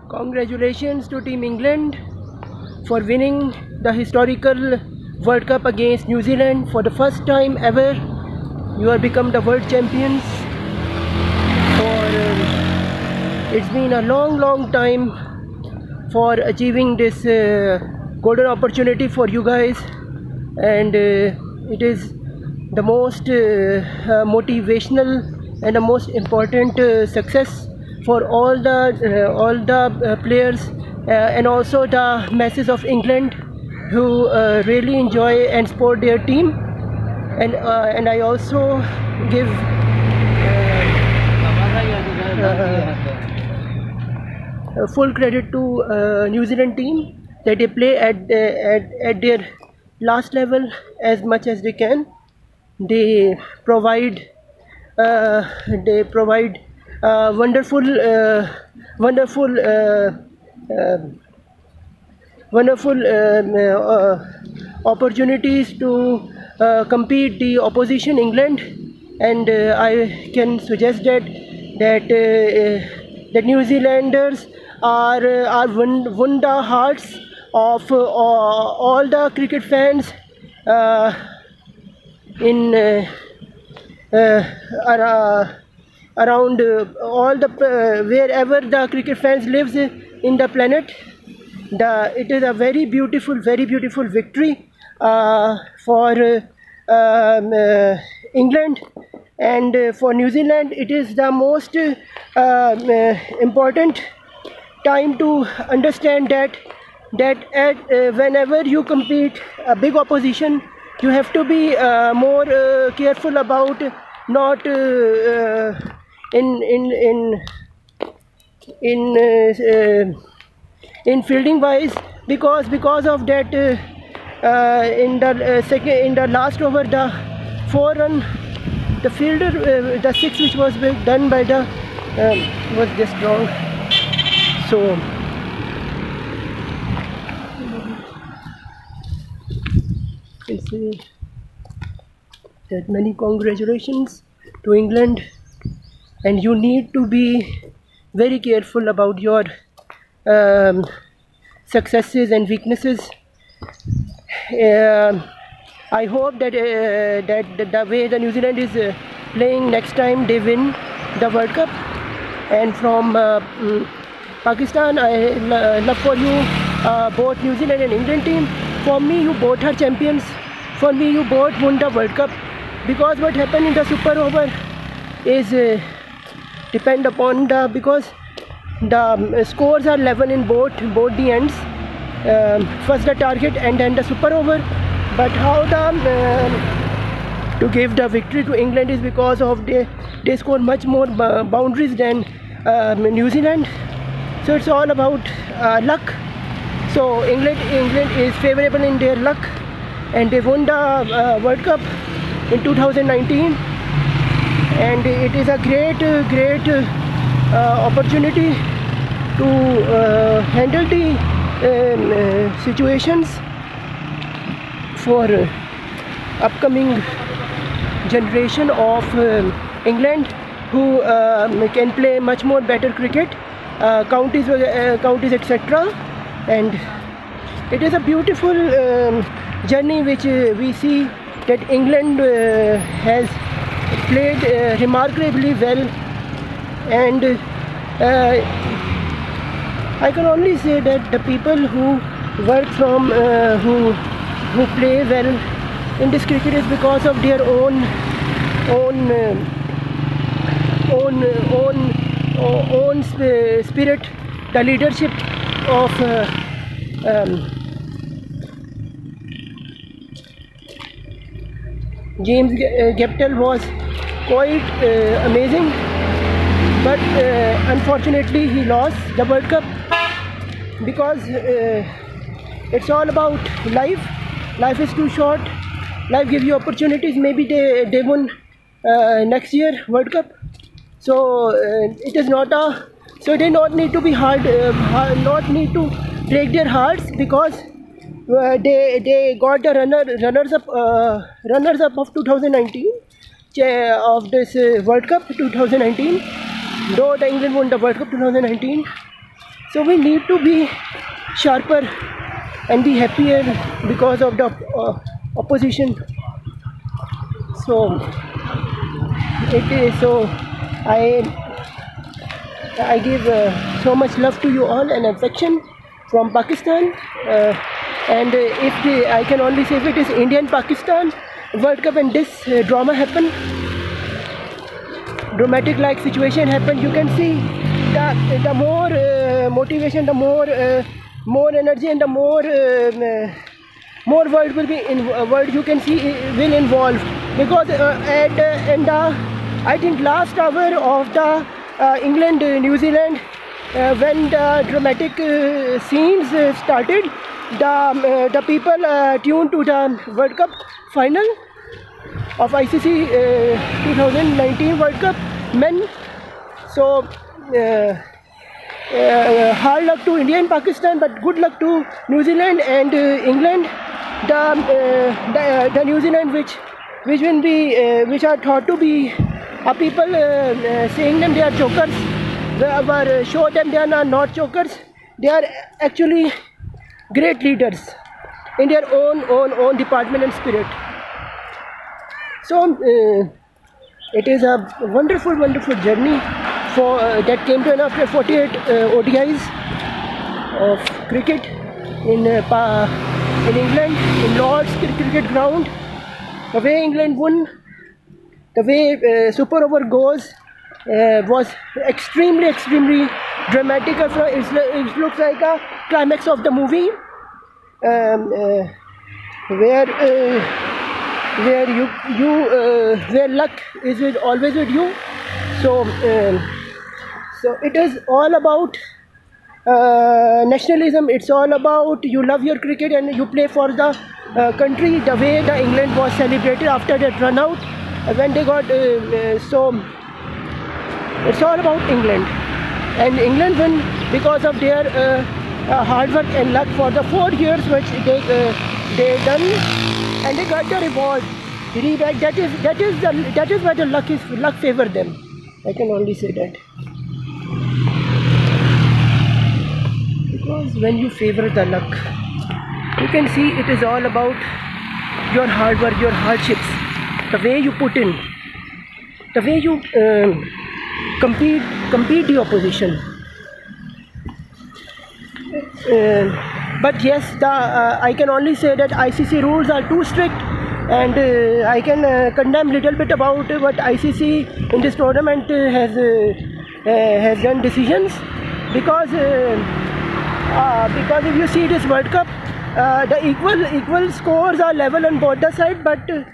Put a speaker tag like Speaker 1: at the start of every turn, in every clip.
Speaker 1: Congratulations to Team England for winning the historical World Cup against New Zealand. For the first time ever, you have become the world champions. It's been a long time for achieving this golden opportunity for you guys, and it is the most motivational and the most important success for all the players and also the masses of England who really enjoy and support their team, and I also give full credit to New Zealand team that they play at their last level as much as they can. They provide wonderful opportunities to compete the opposition England, and I can suggest that the New Zealanders are won the hearts of all the cricket fans around all the wherever the cricket fans lives in the planet. It is a very beautiful victory for England, and for New Zealand it is the most important time to understand that whenever you compete a big opposition, you have to be more careful about not in fielding wise, because of that in the last over, the 4-run, the fielder, the 6 which was done by the was just wrong. So I say that many congratulations to England, and you need to be very careful about your successes and weaknesses. I hope that the way the New Zealand is playing next time, they win the World Cup. And from Pakistan, I love for you both New Zealand and England team. For me, you both are champions. For me, you both won the World Cup, because what happened in the Super Over is depend upon because the scores are level in both the ends. First the target and then the Super Over. But how to give the victory to England is because of they score much more boundaries than New Zealand. So it's all about luck. So England is favorable in their luck, and they won the World Cup in 2019, and it is a great opportunity to handle the situations for upcoming generation of England, who can play much more better cricket, counties etc. And it is a beautiful journey which we see that England has played remarkably well, and I can only say that the people who work from who play well in this cricket is because of their own spirit, the leadership of James Gaptel was quite amazing, but unfortunately he lost the World Cup, because it's all about life. Life is too short. Life gives you opportunities. Maybe they won next year World Cup. So it is not so they not need to be not need to break their hearts, because they got the runners up of 2019 of this World Cup 2019. Though the England won the World Cup 2019, So we need to be sharper and be happier because of the opposition. So it is, so I give so much love to you all and affection from Pakistan, and if I can only say, if it is Indian Pakistan World Cup and this drama happened, dramatic like situation happened, you can see the more motivation, the more energy, and the more world will be in world, you can see will involve, because in the I think last hour of the England New Zealand, when the dramatic scenes started, the people tuned to the World Cup final of ICC 2019 World Cup men. So hard luck to India and Pakistan, but good luck to New Zealand and England. The New Zealand which will be which are thought to be people saying them they are chokers, were show them they are not chokers. They are actually great leaders in their own department and spirit. So it is a wonderful journey for that came to an after 48 ODIs of cricket in England, in Lord's cricket ground. The way England won, the way super over goes was extremely dramatic. It looks like a climax of the movie, where luck is always with you. So it is all about nationalism. It's all about you love your cricket and you play for the country. The way the England was celebrated after that run out when they got so it's all about England, and England won because of their hard work and luck for the 4 years which they done, and they got the reward. That is why the luck favored them. I can only say that. Because when you favor the luck, you can see it is all about your hard work, your hardships, the way you put in, the way you compete the opposition. But yes, I can only say that ICC rules are too strict, and I can condemn little bit about what ICC in this tournament has done decisions, because if you see this World Cup, the equal scores are level on both the side, but the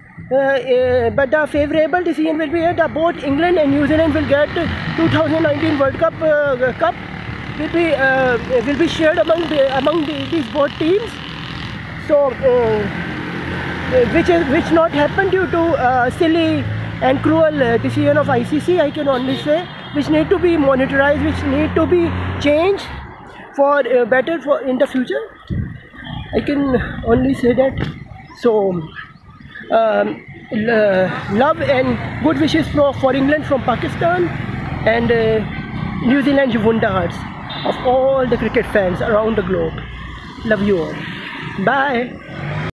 Speaker 1: favorable decision will be that both England and New Zealand will get 2019 World Cup will be shared among these both teams. So which not happened due to silly and cruel decision of ICC, I can only say, which need to be monitored, which need to be changed for better for in the future. I can only say that. So love and good wishes for England from Pakistan, and New Zealand won the hearts of all the cricket fans around the globe. Love you all. Bye.